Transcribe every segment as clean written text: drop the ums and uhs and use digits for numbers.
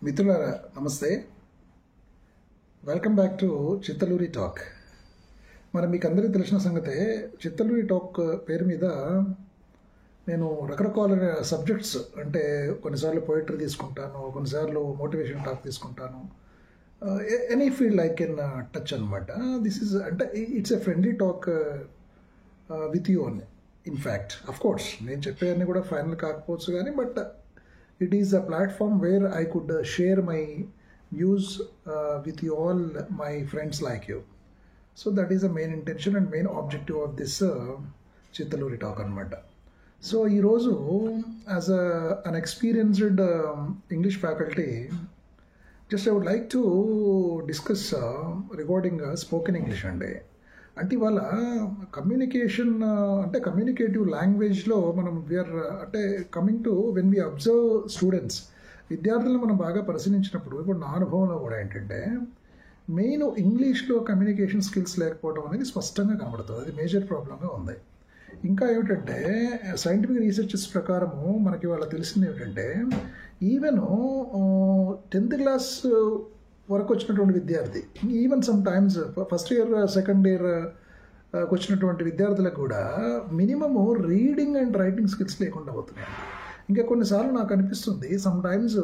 మిత్రులారా నమస్తే. Welcome back to Chittaluri talk. మీకు అందరికీ తెలిసిన సంగతే, చిత్తలూరి టాక్ పేరు మీద నేను రకరకాల సబ్జెక్ట్స్, అంటే కొన్నిసార్లు పోయిటరీ తీసుకుంటాను, కొన్నిసార్లు మోటివేషన్ టాక్ తీసుకుంటాను. Any field I can touch అనమాట. దిస్ ఈజ్ అంటే it's a friendly talk with you అని. ఇన్ఫ్యాక్ట్ కోర్స్ నేను చెప్పేవన్నీ కూడా ఫైనల్ కాకపోవచ్చు కానీ, but it is a platform where I could share my views with you all, my friends like you. So that is the main intention and main objective of this Chittaluri talk anamata. So ee roju as an experienced English faculty, just I would like to discuss regarding spoken English అంటే ఇవాళ communication అంటే communicative లాంగ్వేజ్లో మనం we are అంటే coming to when we observe students, విద్యార్థులను మనం బాగా పరిశీలించినప్పుడు ఇప్పుడు నా అనుభవంలో కూడా ఏంటంటే మెయిన్ ఇంగ్లీష్లో కమ్యూనికేషన్ స్కిల్స్ లేకపోవడం అనేది స్పష్టంగా కనబడుతుంది. అది మేజర్ ప్రాబ్లంగా ఉంది. ఇంకా ఏమిటంటే సైంటిఫిక్ రీసెర్చెస్ ప్రకారము మనకి ఇవాళ తెలిసింది ఏమిటంటే ఈవెన్ 10th క్లాస్ వరకు వచ్చినటువంటి విద్యార్థి, even some times first year second year వచ్చినటువంటి విద్యార్థులకు కూడా minimum reading and writing skills లేకుండా పోతున్నాయి. ఇంకా కొన్నిసార్లు నాకు అనిపిస్తుంది సమ్ టైమ్స్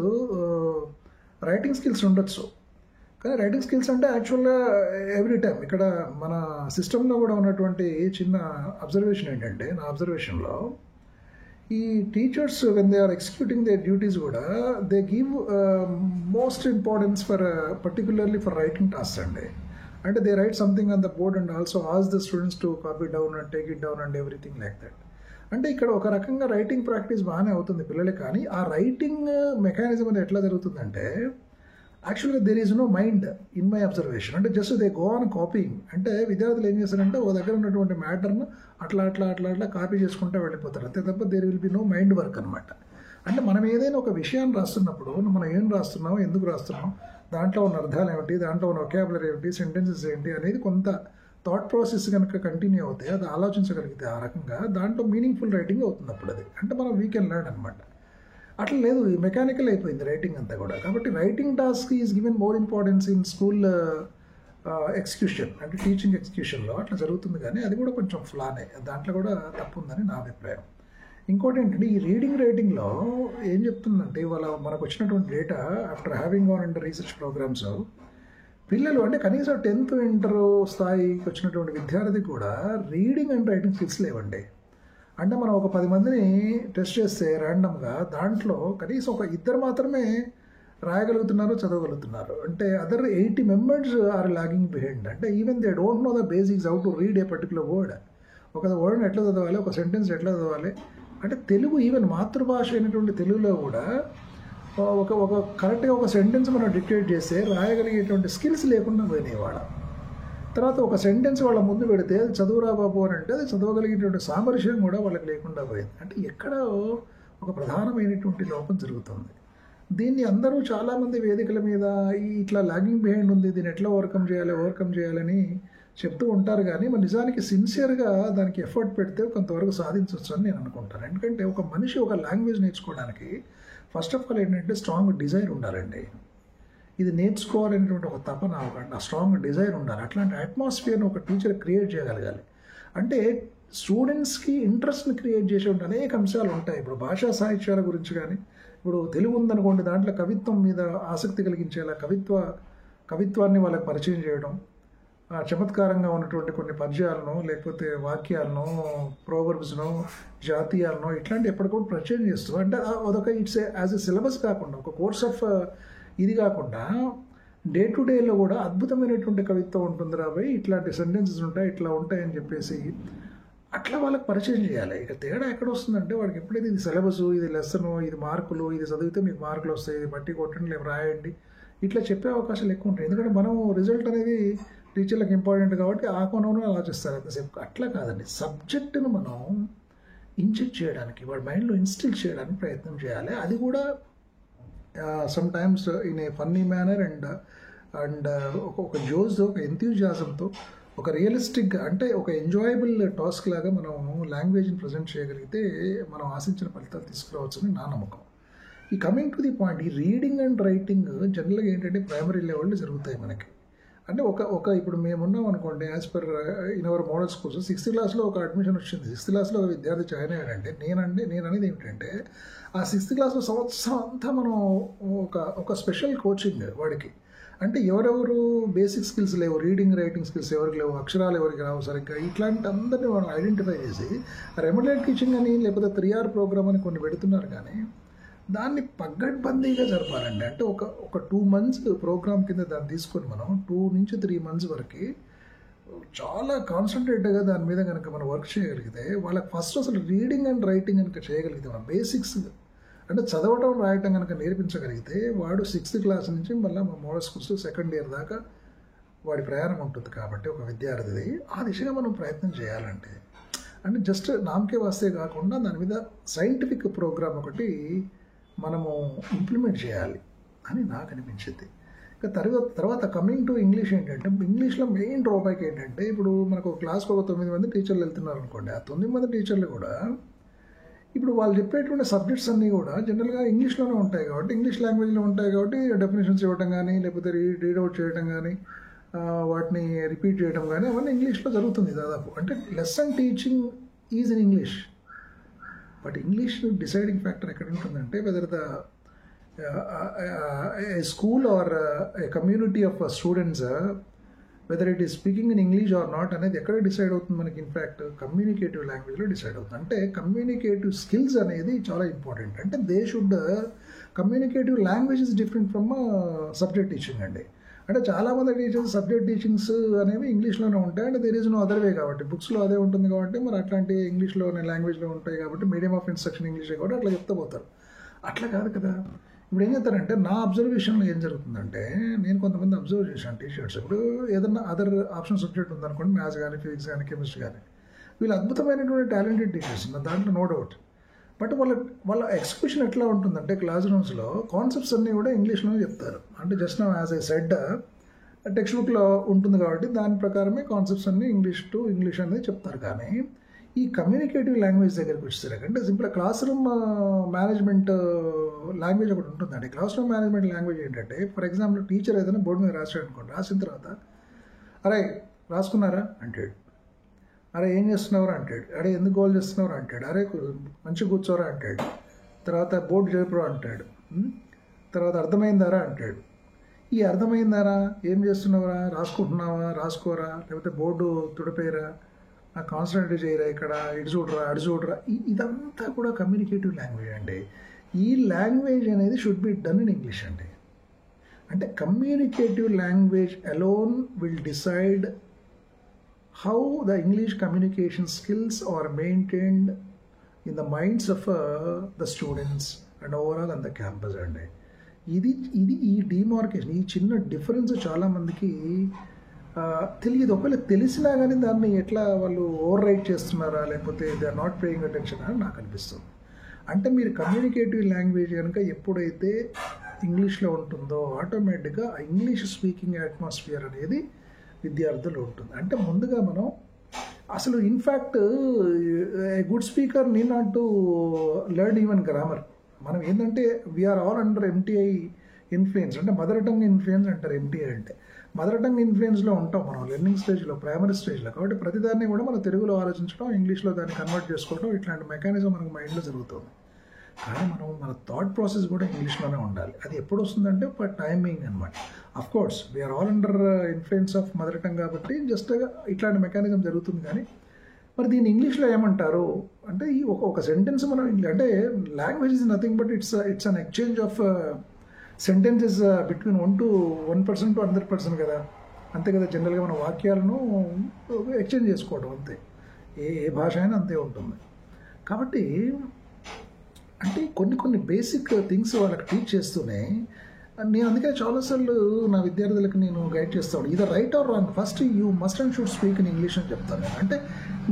రైటింగ్ స్కిల్స్ ఉండొచ్చు, కానీ రైటింగ్ స్కిల్స్ అంటే యాక్చువల్గా ఎవ్రీ టైం ఇక్కడ మన సిస్టంలో కూడా ఉన్నటువంటి చిన్న అబ్జర్వేషన్ ఏంటంటే, నా అబ్జర్వేషన్లో ఈ teachers when they are executing their duties కూడా they give most importance for particularly for writing task అంటే they write something on the board and also ask the students to copy down and take it down and everything like that. అంటే ఇక్కడ ఒక రకంగా writing practice బాగానే అవుతుంది పిల్లలకి, కానీ ఆ రైటింగ్ మెకానిజం అనేది ఎట్లా జరుగుతుందంటే యాక్చువల్గా there is no mind in my observation. అంటే just they go on copying. అంటే విద్యార్థులు ఏం చేస్తారంటే ఓ దగ్గర ఉన్నటువంటి మ్యాటర్ను అట్లా అట్లా అట్లా అట్లా కాపీ చేసుకుంటూ వెళ్ళిపోతారు, అంతే తప్ప there will be no mind work అనమాట. అంటే మనం ఏదైనా ఒక విషయాన్ని రాస్తున్నప్పుడు మనం ఏం రాస్తున్నాం, ఎందుకు రాస్తున్నాం, దాంట్లో ఉన్న అర్థాలు ఏమిటి, దాంట్లో ఉన్న వొకాబులరీ ఏమిటి, సెంటెన్సెస్ ఏంటి అనేది కొంత థాట్ ప్రాసెస్ కనుక కంటిన్యూ అవుతాయి, అది ఆలోచించగలిగితే ఆ రకంగా దాంట్లో మీనింగ్ఫుల్ రైటింగ్ అవుతుంది అప్పుడు. అది అంటే మనం వీ కెన్ లెర్న్ అనమాట. అట్లా లేదు, మెకానికల్ అయిపోయింది రైటింగ్ అంతా కూడా. కాబట్టి writing task is given more importance in school execution, అంటే టీచింగ్ ఎగ్జిక్యూషన్లో అట్లా జరుగుతుంది, కానీ అది కూడా కొంచెం ఫ్లానే, దాంట్లో కూడా తప్పు ఉందని నా అభిప్రాయం. ఇంకోటి ఏంటంటే ఈ రీడింగ్ రైటింగ్లో ఏం చెప్తుందంటే ఇవాళ మనకు వచ్చినటువంటి data after having on and research programs, పిల్లలు అంటే కనీసం 10th ఇంటర్ స్థాయికి వచ్చినటువంటి విద్యార్థి కూడా రీడింగ్ అండ్ రైటింగ్ స్కిల్స్ లేవండి. అంటే మనం ఒక 10 మందిని టెస్ట్ చేస్తే ర్యాండమ్గా దాంట్లో కనీసం ఒక 2 మాత్రమే రాయగలుగుతున్నారు, చదవగలుగుతున్నారు. అంటే other 80 members are lagging behind. అంటే even they don't know the basics how to read a particular word. ఒక వర్డ్ని ఎట్లా చదవాలి, ఒక సెంటెన్స్ ఎట్లా చదవాలి, అంటే తెలుగు ఈవెన్ మాతృభాష అయినటువంటి తెలుగులో కూడా ఒక కరెక్ట్గా ఒక సెంటెన్స్ మనం డిక్టేట్ చేస్తే రాయగలిగేటువంటి స్కిల్స్ లేకుండా పోయినాయి వాళ్ళ. తర్వాత ఒక సెంటెన్స్ వాళ్ళ ముందు పెడితే అది చదువురా బాబు అని అంటే అది చదవగలిగేటువంటి సామర్థ్యం కూడా వాళ్ళకి లేకుండా పోయింది. అంటే ఎక్కడో ఒక ప్రధానమైనటువంటి లోపం జరుగుతుంది. దీన్ని అందరూ చాలామంది వేదికల మీద ఇట్లా లాగింగ్ బిహైండ్ ఉంది, దీన్ని ఎట్లా ఓవర్కమ్ చేయాలని చెప్తూ ఉంటారు, కానీ మరి నిజానికి సిన్సియర్గా దానికి ఎఫర్ట్ పెడితే కొంతవరకు సాధించవచ్చు అని నేను అనుకుంటాను. ఎందుకంటే ఒక మనిషి ఒక లాంగ్వేజ్ నేర్చుకోవడానికి ఫస్ట్ ఆఫ్ ఆల్ ఏంటంటే స్ట్రాంగ్ డిజైర్ ఉండాలండి. ఇది నేర్చుకోవాలనేటువంటి ఒక తపన, ఒక స్ట్రాంగ్ డిజైర్ ఉండాలి. అట్లాంటి అట్మాస్ఫియర్ని ఒక టీచర్ క్రియేట్ చేయగలగాలి. అంటే స్టూడెంట్స్కి ఇంట్రెస్ట్ని క్రియేట్ చేసేటువంటి అనేక అంశాలు ఉంటాయి. ఇప్పుడు భాషా సాహిత్యాల గురించి కానీ, ఇప్పుడు తెలుగు ఉందనుకోండి, దాంట్లో కవిత్వం మీద ఆసక్తి కలిగించేలా కవిత్వాన్ని వాళ్ళకి పరిచయం చేయడం, చమత్కారంగా ఉన్నటువంటి కొన్ని పద్యాలను లేకపోతే వాక్యాలను, ప్రోవర్బ్స్ను, జాతీయాలను ఇట్లాంటి ఎప్పటికప్పుడు పరిచయం చేస్తూ, అంటే అదొక ఇట్స్ యాజ్ ఎ సిలబస్ కాకుండా ఒక కోర్స్ ఆఫ్ ఇది కాకుండా డే టు డేలో కూడా అద్భుతమైనటువంటి కవిత్వం ఉంటుంది రాబోయే, ఇట్లాంటి సెంటెన్సెస్ ఉంటాయి, ఇట్లా ఉంటాయని చెప్పేసి అట్లా వాళ్ళకి పరిచయం చేయాలి. ఇక తేడా ఎక్కడ వస్తుందంటే వాడికి ఎప్పుడైతే ఇది సిలబస్, ఇది లెసను, ఇది మార్కులు, ఇది చదివితే మీకు మార్కులు వస్తాయి, ఇది బట్టి కొట్టండి, లేవు రాయండి, ఇట్లా చెప్పే అవకాశాలు ఎక్కువ ఉంటాయి. ఎందుకంటే మనం రిజల్ట్ అనేది టీచర్లకు ఇంపార్టెంట్ కాబట్టి ఆ కోణంలో ఆలోచిస్తారు అంతసేపు. అట్లా కాదండి, సబ్జెక్టును మనం ఇంజెక్ట్ చేయడానికి, వాడి మైండ్లో ఇన్స్టిల్ చేయడానికి ప్రయత్నం చేయాలి. అది కూడా some times in a funny manner and ఒక జోస్తో, ఒక ఎంథ్యూజియాజంతో, ఒక రియలిస్టిక్గా, అంటే ఒక ఎంజాయబుల్ టాస్క్ లాగా మనం లాంగ్వేజ్ని ప్రజెంట్ చేయగలిగితే మనం ఆశించిన ఫలితాలు తీసుకురావచ్చని నా నమ్మకం. ఈ కమింగ్ టు ది పాయింట్, ఈ రీడింగ్ అండ్ రైటింగ్ జనరల్గా ఏంటంటే ప్రైమరీ లెవెల్లో జరుగుతాయి మనకి. అంటే ఇప్పుడు మేమున్నాం అనుకోండి, as per in our model schools 6th క్లాస్లో ఒక అడ్మిషన్ వచ్చింది, 6th క్లాస్లో ఒక విద్యార్థి జాయిన్ అయ్యాడంటే నేను అనేది ఏమిటంటే ఆ 6th క్లాస్లో సంవత్సరం అంతా మనం ఒక స్పెషల్ కోచింగ్ వాడికి. అంటే ఎవరెవరు బేసిక్ స్కిల్స్ లేవు, రీడింగ్ రైటింగ్ స్కిల్స్ ఎవరికి లేవు, అక్షరాలు ఎవరికి రావు సరిగ్గా, ఇట్లాంటి అందరినీ మనం ఐడెంటిఫై చేసి రెమోట్ టీచింగ్ అని లేకపోతే 3R ప్రోగ్రామ్ అని కొన్ని పెడుతున్నారు. కానీ దాన్ని పగ్గడ్బందీగా జరపాలండి. అంటే ఒక 2 months ప్రోగ్రామ్ కింద దాన్ని తీసుకొని మనం 2 నుంచి 3 months వరకు చాలా కాన్సన్ట్రేట్గా దాని మీద కనుక మనం వర్క్ చేయగలిగితే, వాళ్ళకి ఫస్ట్ అసలు రీడింగ్ అండ్ రైటింగ్ కనుక చేయగలిగితే, మనం బేసిక్స్ అంటే చదవటం రాయటం కనుక నేర్పించగలిగితే, వాడు 6th క్లాస్ నుంచి మళ్ళీ మా మోడల్ స్కూల్స్ 2nd year దాకా వాడి ప్రయాణం ఉంటుంది. కాబట్టి ఒక విద్యార్థిది ఆ దిశగా మనం ప్రయత్నం చేయాలంటే, అంటే జస్ట్ నామకే వాస్తే కాకుండా దాని మీద సైంటిఫిక్ ప్రోగ్రామ్ ఒకటి మనము ఇంప్లిమెంట్ చేయాలి అని నాకు అనిపించింది. ఇంకా తర్వాత కమింగ్ టు ఇంగ్లీష్ ఏంటంటే, ఇంగ్లీష్లో మెయిన్ డ్రాబ్యాక్ ఏంటంటే, ఇప్పుడు మనకు క్లాస్కి ఒక 9 మంది టీచర్లు వెళ్తున్నారు అనుకోండి, ఆ 9 మంది టీచర్లు కూడా ఇప్పుడు వాళ్ళు చెప్పేటువంటి సబ్జెక్ట్స్ అన్నీ కూడా జనరల్గా ఇంగ్లీష్లోనే ఉంటాయి. కాబట్టి ఇంగ్లీష్ లాంగ్వేజ్లో ఉంటాయి. కాబట్టి డెఫినేషన్స్ ఇవ్వడం కానీ లేకపోతే రీడౌట్ చేయడం కానీ వాటిని రిపీట్ చేయడం కానీ అవన్నీ ఇంగ్లీష్లో జరుగుతుంది దాదాపు. అంటే lesson teaching is in English. But English deciding factor ఎక్కడ ఉంటుందంటే, whether the school or a community of students whether it is speaking in English or not అనేది ఎక్కడ డిసైడ్ అవుతుంది మనకి. ఇన్ఫ్యాక్ట్ కమ్యూనికేటివ్ లాంగ్వేజ్లో డిసైడ్ అవుతుంది. అంటే కమ్యూనికేటివ్ స్కిల్స్ అనేది చాలా ఇంపార్టెంట్. అంటే they should communicative language is different from subject teaching అండి. అంటే చాలామంది టీచర్స్ సబ్జెక్ట్ టీచింగ్స్ అనేవి ఇంగ్లీష్లోనే ఉంటాయి. అంటే there is no other way. కాబట్టి బుక్స్లో అదే ఉంటుంది కాబట్టి మరి అట్లాంటి ఇంగ్లీష్లోనే లాంగ్వేజ్లో ఉంటాయి కాబట్టి మీడియం ఆఫ్ ఇన్స్ట్రక్షన్ ఇంగ్లీషే కాబట్టి అట్లా చెప్తూ పోతారు. అట్లా కాదు కదా. ఇప్పుడు ఏం చేస్తారంటే, నా అబ్జర్వేషన్లో ఏం జరుగుతుందంటే, నేను కొంతమంది అబ్జర్వ్ చేశాను టీచర్స్. ఇప్పుడు ఏదన్నా అదర్ ఆప్షన్ సబ్జెక్ట్ ఉందనుకోండి, మ్యాథ్స్ కానీ ఫిజిక్స్ కానీ కెమిస్ట్రీ కానీ, వీళ్ళు అద్భుతమైనటువంటి టాలెంటెడ్ టీచర్స్ ఉన్నారు, దాంట్లో నో డౌట్. బట్ వాళ్ళ ఎక్స్ప్రెషన్ ఎట్లా ఉంటుందంటే, క్లాస్ రూమ్స్లో కాన్సెప్ట్స్ అన్నీ కూడా ఇంగ్లీష్లోనే చెప్తారు. అంటే జస్ట్ నా యాజ్ ఐ సెడ్ టెక్స్ట్ బుక్లో ఉంటుంది కాబట్టి దాని ప్రకారమే కాన్సెప్ట్స్ అన్నీ ఇంగ్లీష్ అనేది చెప్తారు. కానీ ఈ కమ్యూనికేటివ్ లాంగ్వేజ్ దగ్గరికి వచ్చేసరికి అంటే simple class room management language ఒకటి ఉంటుందండి. క్లాస్ రూమ్ మేనేజ్మెంట్ లాంగ్వేజ్ ఏంటంటే, ఫర్ ఎగ్జాంపుల్ టీచర్ ఏదైనా బోర్డు మీద రాశాడు అనుకోండి, రాసిన తర్వాత అరే రాసుకున్నారా అంటాడు, అరే ఏం చేస్తున్నావురా అంటాడు, అరే ఎందుకు గోల్ చేస్తున్నావురా అంటాడు, అరే మంచిగా కూర్చోరా అంటాడు, తర్వాత బోర్డు చేపరా అంటాడు, తర్వాత అర్థమైందారా అంటాడు. ఈ అర్థమైందారా, ఏం చేస్తున్నావురా, రాసుకుంటున్నావా, రాసుకోరా, లేకపోతే బోర్డు తుడిపేరా, కాన్సన్ట్రేట్ చేయరా, ఇక్కడ ఇటు చూడరా అటు చూడరా, ఇదంతా కూడా కమ్యూనికేటివ్ లాంగ్వేజ్ అండి. ఈ లాంగ్వేజ్ అనేది should be done in English అండి. అంటే communicative language alone will decide how the English communication skills are maintained in the minds of the students and overall on the campus అండి. ఇది ఈ demarcation, ఈ చిన్న డిఫరెన్స్ చాలామందికి తెలియదు. ఒకవేళ తెలిసినా కానీ దాన్ని ఎట్లా వాళ్ళు ఓవర్ రైట్ చేస్తున్నారా, లేకపోతే they are not paying attention అని నాకు అనిపిస్తుంది. అంటే మీరు కమ్యూనికేటివ్ లాంగ్వేజ్ కనుక ఎప్పుడైతే ఇంగ్లీష్లో ఉంటుందో ఆటోమేటిక్గా ఆ ఇంగ్లీష్ స్పీకింగ్ అట్మాస్ఫియర్ అనేది విద్యార్థులు ఉంటుంది. అంటే ముందుగా మనం అసలు in fact a good speaker need not to learn even grammar. మనం ఏంటంటే we are all under MTI influence, అంటే మదర్ టంగ్ ఇన్ఫ్లుయెన్స్ అంటారు. ఎంటీఐ అంటే మదర్ టంగ్ ఇన్ఫ్లుయెన్స్లో ఉంటాం మనం లెర్నింగ్ స్టేజ్లో, ప్రైమరీ స్టేజ్లో. కాబట్టి ప్రతిదాన్ని కూడా మనం తెలుగులో ఆలోచించడం, ఇంగ్లీష్లో దాన్ని కన్వర్ట్ చేసుకోవడం, ఇట్లాంటి మెకానిజం మనకు మైండ్లో జరుగుతుంది. కానీ మన థాట్ ప్రాసెస్ కూడా ఇంగ్లీష్లోనే ఉండాలి. అది ఎప్పుడు వస్తుందంటే టైమింగ్ అనమాట. Of course we are all under influence of mother tongue కాబట్టి జస్ట్ ఇట్లాంటి మెకానిజం జరుగుతుంది. కానీ మరి దీన్ని ఇంగ్లీష్లో ఏమంటారు అంటే, ఈ ఒక సెంటెన్స్ మనం అంటే language is nothing but it's an exchange of sentences between 1% to another person కదా, అంతే కదా. జనరల్గా మన వాక్యాలను ఎక్స్చేంజ్ చేసుకోవడం అంతే. ఏ భాష అయినా అంతే ఉంటుంది. కాబట్టి అంటే కొన్ని బేసిక్ థింగ్స్ వాళ్ళకి టీచ్ చేస్తూనే నేను అందుకే చాలాసార్లు నా విద్యార్థులకు నేను గైడ్ చేస్తాను, ఇది right or wrong, first you must and should speak in English అని చెప్తాను నేను. అంటే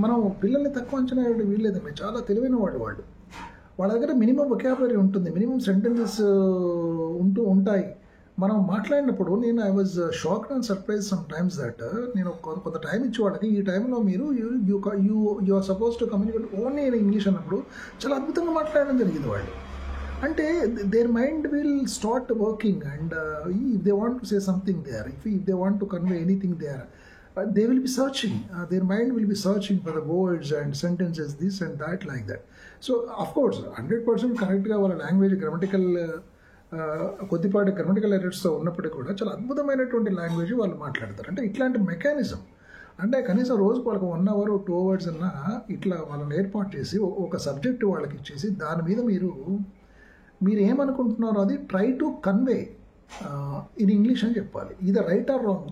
మనం పిల్లల్ని తక్కువ అంచనా వేయడం వీల్లేదండి. చాలా తెలివైన వాళ్ళు వాళ్ళ దగ్గర మినిమం వొకాబులరీ ఉంటుంది, మినిమం సెంటెన్సెస్ ఉంటాయి. మనం మాట్లాడినప్పుడు I was shocked and surprise some times that నేను కొంత టైం ఇచ్చి వాళ్ళకి, ఈ టైంలో మీరు you are suppose to communicate only in English అన్నప్పుడు చాలా అద్భుతంగా మాట్లాడడం జరిగింది వాళ్ళు. అంటే their mind will start working, and if they want to say something there, if they want to convey anything there, they will be searching. Their mind will be searching for the words and sentences, this and that, like that. So of course 100% కరెక్ట్గా వాళ్ళ language grammatical కొద్దిపాటి grammatical ఎర్రర్స్తో ఉన్నప్పటికీ కూడా చాలా అద్భుతమైనటువంటి language వాళ్ళు మాట్లాడతారు. అంటే ఇట్లాంటి మెకానిజం, అంటే కనీసం రోజుకు వాళ్ళకి 1 hour 2 hours అన్నా ఇట్లా వాళ్ళని ఏర్పాటు చేసి ఒక సబ్జెక్ట్ వాళ్ళకి ఇచ్చేసి దాని మీద మీరు ఏమనుకుంటున్నారో అది try to convey in English అని చెప్పాలి. ఇది right or wrong,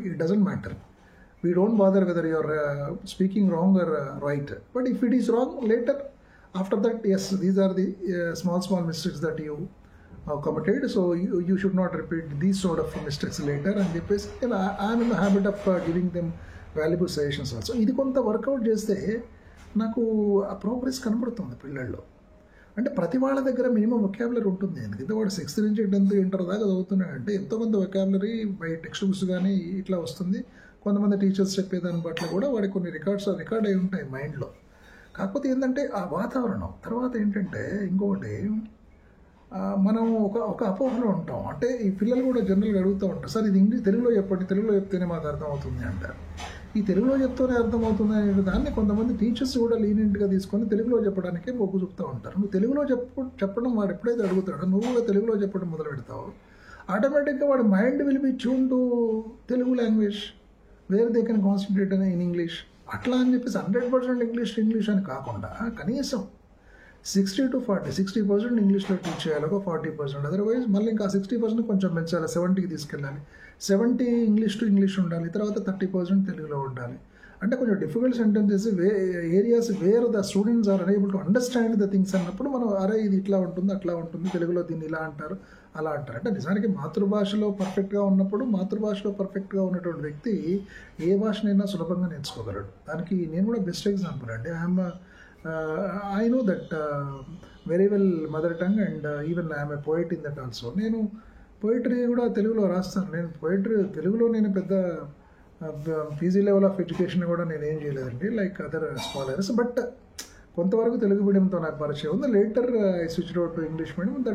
it doesn't matter. We don't bother whether you're speaking wrong or right, but if it is wrong later after that, as these are the small mistakes that you committed, so you should not repeat these sort of mistakes later అని చెప్పేసి I'm in the habit of giving them valuable suggestions also. ఇది కొంత work out చేస్తే నాకు ఆ progress కనబడుతుంది పిల్లల్లో. అంటే ప్రతి వాళ్ళ దగ్గర మినిమం వొకాబులరీ ఉంటుంది. ఎందుకంటే వాడు 6th నుంచి 10th ఇంటర్ దాకా చదువుతున్నాడంటే ఎంతోమంది వొకాబులరీ బై టెక్స్ట్ బుక్స్ కానీ ఇట్లా వస్తుంది. కొంతమంది టీచర్స్ చెప్పేదాన్ని బట్టి కూడా వాడికి కొన్ని రికార్డ్ అయి ఉంటాయి మైండ్లో. కాకపోతే ఏంటంటే ఆ వాతావరణం తర్వాత ఏంటంటే ఇంకొకటి, మనం ఒక అపోహలో ఉంటాం. అంటే ఈ పిల్లలు కూడా జనరల్గా అడుగుతూ ఉంటారు, సార్ ఇది తెలుగులో చెప్పండి, తెలుగులో చెప్తేనే మాకు అర్థమవుతుంది అంటారు. ఈ తెలుగులో చెప్తూనే అర్థమవుతుంది అనే దాన్ని కొంతమంది టీచర్స్ కూడా లీనియంట్గా తీసుకొని తెలుగులో చెప్పడానికే మొగ్గు చూపుతూ ఉంటారు. నువ్వు తెలుగులో చెప్పడం వాడు ఎప్పుడైతే అడుగుతాడో నువ్వు కూడా తెలుగులో చెప్పడం మొదలు పెడతావు, ఆటోమేటిక్గా వాడి mind will be tune to Telugu language where they can concentrate in English. అట్లా అని చెప్పేసి 100% ఇంగ్లీష్ అని కాకుండా కనీసం 60 to 40, 60% ఇంగ్లీష్లో టీచ్ చేయాలి, ఒక 40%. అదర్వైజ్ మళ్ళీ ఇంకా 60% కొంచెం పెంచాలి, 70కి తీసుకెళ్ళాలి. 70 ఇంగ్లీష్ ఉండాలి, తర్వాత 30% తెలుగులో ఉండాలి. అంటే కొంచెం difficult sentences areas where the students are unable to understand the things అన్నప్పుడు మనం అరే ఇది ఇట్లా ఉంటుంది అట్లా ఉంటుంది, తెలుగులో దీన్ని ఇలా అంటారు అలా అంటారు. అంటే నిజానికి మాతృభాషలో పర్ఫెక్ట్గా ఉన్నటువంటి వ్యక్తి ఏ భాషనైనా సులభంగా నేర్చుకోగలడు. దానికి నేను కూడా బెస్ట్ ఎగ్జాంపుల్ అండి. I know that very well mother tongue, and even I am a poet in that also. నేను పోయిటరీ కూడా తెలుగులో రాస్తాను. నేను తెలుగులో నేను పెద్ద పీజీ లెవెల్ ఆఫ్ ఎడ్యుకేషన్ కూడా నేను ఏం చేయలేదండి లైక్ అదర్ స్కాలర్స్. బట్ కొంతవరకు తెలుగు మీడియంతో నాకు పరిచయం ఉంది. Later I switch out to English medium. It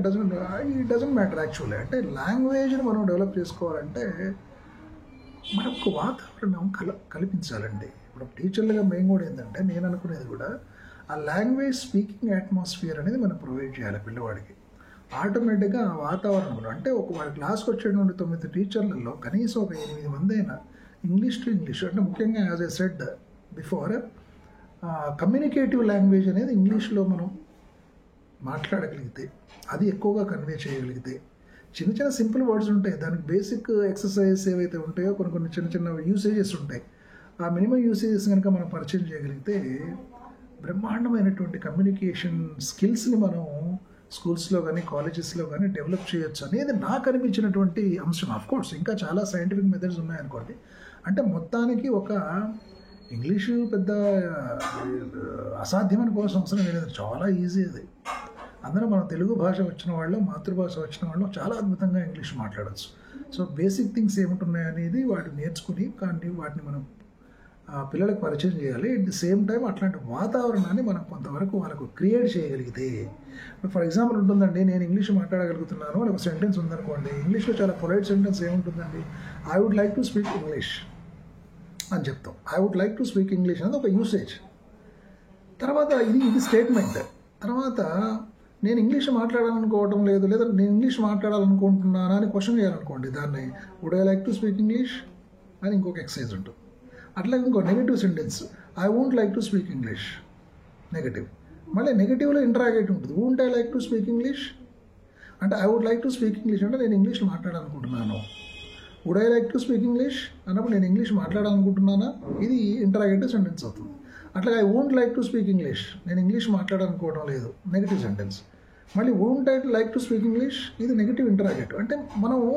doesn't matter actually. అంటే లాంగ్వేజ్ని మనం డెవలప్ చేసుకోవాలంటే మనకు వాతావరణం కల్పించాలండి. ఇప్పుడు టీచర్లుగా మేము కూడా ఏంటంటే నేను అనుకునేది కూడా ఆ లాంగ్వేజ్ స్పీకింగ్ అట్మాస్ఫియర్ అనేది మనం ప్రొవైడ్ చేయాలి పిల్లవాడికి. ఆటోమేటిక్గా ఆ వాతావరణంలో అంటే వాడి క్లాస్కి వచ్చేటువంటి 9 టీచర్లలో కనీసం ఒక 8 మంది అయినా ఇంగ్లీష్ టు ఇంగ్లీష్, అంటే ముఖ్యంగా as a said before communicative language అనేది ఇంగ్లీష్లో మనం మాట్లాడగలిగితే, అది ఎక్కువగా కన్వే చేయగలిగితే, చిన్న సింపుల్ వర్డ్స్ ఉంటాయి, దానికి బేసిక్ ఎక్సర్సైజెస్ ఏవైతే ఉంటాయో కొన్ని చిన్న యూసేజెస్ ఉంటాయి. ఆ మినిమం యూసేజెస్ కనుక మనం పరిచయం చేయగలిగితే బ్రహ్మాండమైనటువంటి కమ్యూనికేషన్ స్కిల్స్ని మనం స్కూల్స్లో కానీ కాలేజెస్లో కానీ డెవలప్ చేయొచ్చు అనేది నాకు అనిపించినటువంటి అంశం. ఆఫ్కోర్స్ ఇంకా చాలా సైంటిఫిక్ మెథడ్స్ ఉన్నాయనుకోండి. అంటే మొత్తానికి ఒక ఇంగ్లీషు పెద్ద అసాధ్యమైన కోసం అవసరం లేదు, చాలా ఈజీ అది. అందరూ మన తెలుగు భాష వచ్చిన వాళ్ళు, మాతృభాష వచ్చిన వాళ్ళు చాలా అద్భుతంగా ఇంగ్లీష్ మాట్లాడచ్చు. సో బేసిక్ థింగ్స్ ఏముంటున్నాయి అనేది వాటిని నేర్చుకుని కానీ వాటిని మనం పిల్లలకు పరిచయం చేయాలి. ఎట్ ది సేమ్ టైం అట్లాంటి వాతావరణాన్ని మనం కొంతవరకు వాళ్ళకు క్రియేట్ చేయగలిగితే, ఫర్ ఎగ్జాంపుల్ ఉంటుందండి, నేను ఇంగ్లీష్ మాట్లాడగలుగుతున్నాను అని ఒక సెంటెన్స్ ఉందనుకోండి. ఇంగ్లీష్లో చాలా పొలైట్ సెంటెన్స్ ఏముంటుందండి, I would like to speak English అని చెప్తాం. I would like to speak English అనేది ఒక యూసేజ్. తర్వాత ఇది స్టేట్మెంట్. తర్వాత నేను ఇంగ్లీష్ మాట్లాడాలనుకోవటం లేదు, లేదా నేను ఇంగ్లీష్ మాట్లాడాలనుకుంటున్నానా అని క్వశ్చన్ చేయాలనుకోండి, దాన్ని would I like to speak English అని ఇంకొక ఎక్సర్సైజ్ ఉంటుంది. అట్లా ఇంకో negative sentence, I won't like to speak English, negative. మళ్ళీ నెగిటివ్లో ఇంటరాగేట్ ఉంటుంది, won't I like to speak English అంటే I would like to speak English అంటే నేను ఇంగ్లీష్ మాట్లాడాలనుకుంటున్నాను. Would I like to speak English అన్నప్పుడు నేను ఇంగ్లీష్ మాట్లాడాలనుకుంటున్నానా, ఇది ఇంటరాగేటివ్ సెంటెన్స్ అవుతుంది. అట్లా I won't like to speak English, నేను ఇంగ్లీష్ మాట్లాడాలనుకోవడం లేదు, నెగిటివ్ సెంటెన్స్. మళ్ళీ won't I like to speak English, ఇది నెగిటివ్ ఇంటరాగేటివ్. అంటే మనము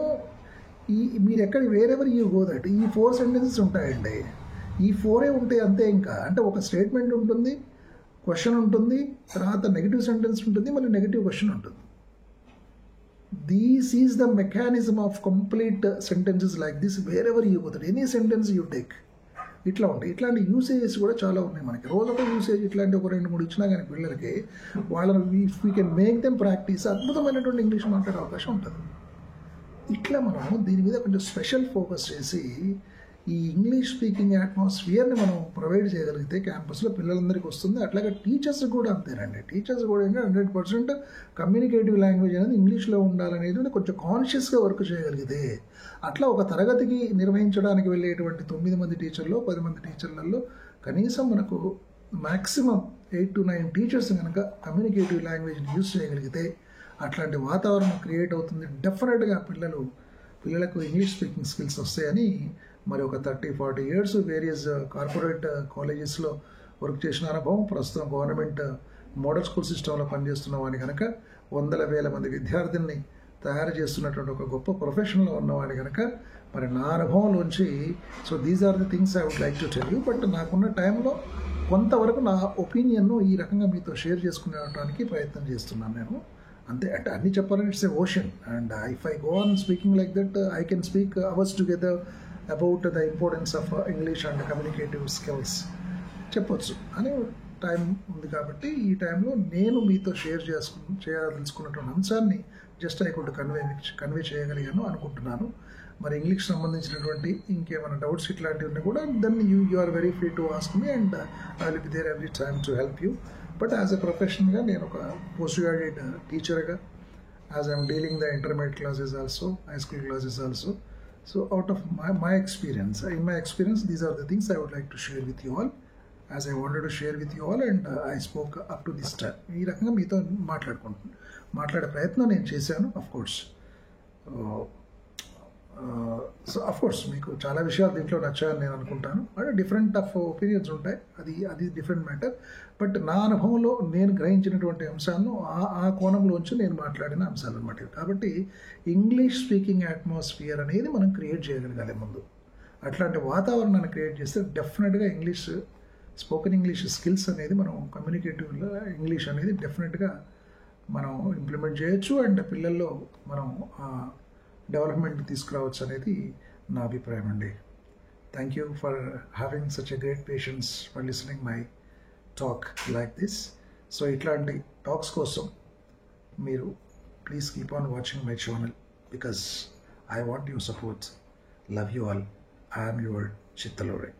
మీరు ఎక్కడ వేరెవర్ యూ గో దట్ ఈ 4 సెంటెన్సెస్ ఉంటాయండి. ఈ 4 ఉంటాయి అంతే. ఇంకా అంటే ఒక స్టేట్మెంట్ ఉంటుంది, క్వశ్చన్ ఉంటుంది, తర్వాత నెగిటివ్ సెంటెన్స్ ఉంటుంది, మళ్ళీ నెగిటివ్ క్వశ్చన్ ఉంటుంది. These is the mechanism of complete sentences like this wear ever you go that. Any sentence you take, ఇట్లా ఉంటాయి. ఇట్లాంటి యూసేజెస్ కూడా చాలా ఉన్నాయి మనకి. రోజు ఒక యూసేజ్ ఇట్లాంటి ఒక 2-3 ఇచ్చినా కానీ పిల్లలకి వాళ్ళని we can make them practice అద్భుతమైనటువంటి ఇంగ్లీష్ మాట్లాడే అవకాశం ఉంటుంది. ఇట్లా మనం దీని మీద కొంచెం స్పెషల్ ఫోకస్ చేసి ఈ ఇంగ్లీష్ స్పీకింగ్ అట్మాస్ఫియర్ని మనం ప్రొవైడ్ చేయగలిగితే క్యాంపస్లో పిల్లలందరికీ వస్తుంది. అట్లాగే టీచర్స్ కూడా అంతేనండి. టీచర్స్ కూడా ఏంటంటే 100% కమ్యూనికేటివ్ లాంగ్వేజ్ అనేది ఇంగ్లీష్లో ఉండాలనేది కొంచెం కాన్షియస్గా వర్క్ చేయగలిగితే అట్లా ఒక తరగతికి నిర్వహించడానికి వెళ్ళేటువంటి 9 మంది టీచర్లు 10 మంది టీచర్లలో కనీసం మనకు మ్యాక్సిమం 8 to 9 టీచర్స్ కనుక కమ్యూనికేటివ్ లాంగ్వేజ్ని యూజ్ చేయగలిగితే అట్లాంటి వాతావరణం క్రియేట్ అవుతుంది. డెఫినెట్గా పిల్లలకు ఇంగ్లీష్ స్పీకింగ్ స్కిల్స్ వస్తాయని మరి ఒక 30-40 years వేరియస్ కార్పొరేట్ కాలేజెస్లో వర్క్ చేసిన అనుభవం, ప్రస్తుతం గవర్నమెంట్ మోడల్ స్కూల్ సిస్టంలో పనిచేస్తున్న వాడిని కనుక 100,000 మంది విద్యార్థుల్ని తయారు చేస్తున్నటువంటి ఒక గొప్ప ప్రొఫెషన్లో ఉన్నవాడిని కనుక మరి నా అనుభవంలోంచి these are the things I would like to tell you. But నాకున్న టైంలో కొంతవరకు నా ఒపీనియన్ను ఈ రకంగా మీతో షేర్ చేసుకునేటానికి ప్రయత్నం చేస్తున్నాను నేను. అంతే. అంటే అన్నీ చెప్పాలని it's a ocean and if I go on speaking like that I can speak hours together about the importance of English and communicative skills చెప్పొచ్చు అని టైం ఉంది. కాబట్టి ఈ టైంలో నేను మీతో చేయదలుచుకున్నటువంటి అంశాన్ని జస్ట్ ఐ కుడ్ కన్వే చేయగలిగాను అనుకుంటున్నాను. మరి ఇంగ్లీష్ సంబంధించినటువంటి ఇంకేమైనా డౌట్స్ ఇట్లాంటివి ఉన్నా కూడా then you are very free to ask me and I will be there every time to help you. But as a ప్రొఫెషన్గా నేను ఒక పోస్ట్ గ్రాడ్యుయేట్ టీచర్గా as I'm dealing the intermediate classes also, high school classes also. So out of my experience, these are the things I would like to share with you all, as I wanted to share with you all and I spoke up to this time. ఈ రకంగా మీతో మాట్లాడే ప్రయత్నం నేను చేశాను. So of course మీకు చాలా విషయాలు దీంట్లో నచ్చాయని నేను అనుకుంటాను. అంటే డిఫరెంట్ ఆఫ్ ఒపీనియన్స్ ఉంటాయి, అది డిఫరెంట్ మ్యాటర్. బట్ నా అనుభవంలో నేను గ్రహించినటువంటి అంశాలను ఆ కోణంలోంచి నేను మాట్లాడిన అంశాలు అనమాట. కాబట్టి ఇంగ్లీష్ స్పీకింగ్ అట్మాస్ఫియర్ అనేది మనం క్రియేట్ చేయగలగాలి ముందు. అట్లాంటి వాతావరణాన్ని క్రియేట్ చేస్తే డెఫినెట్గా స్పోకెన్ ఇంగ్లీష్ స్కిల్స్ అనేది మనం కమ్యూనికేటివ్ ఇంగ్లీష్ అనేది డెఫినెట్గా మనం ఇంప్లిమెంట్ చేయొచ్చు అండ్ పిల్లల్లో మనం డెవలప్మెంట్ తీసుకురావచ్చు అనేది నా అభిప్రాయం అండి. Thank you for having such a great patience for listening my talk like this. So ఇట్లాంటి టాక్స్ కోసం మీరు please keep on watching my channel because I want your support. Love you all. I'm your Chittaluri.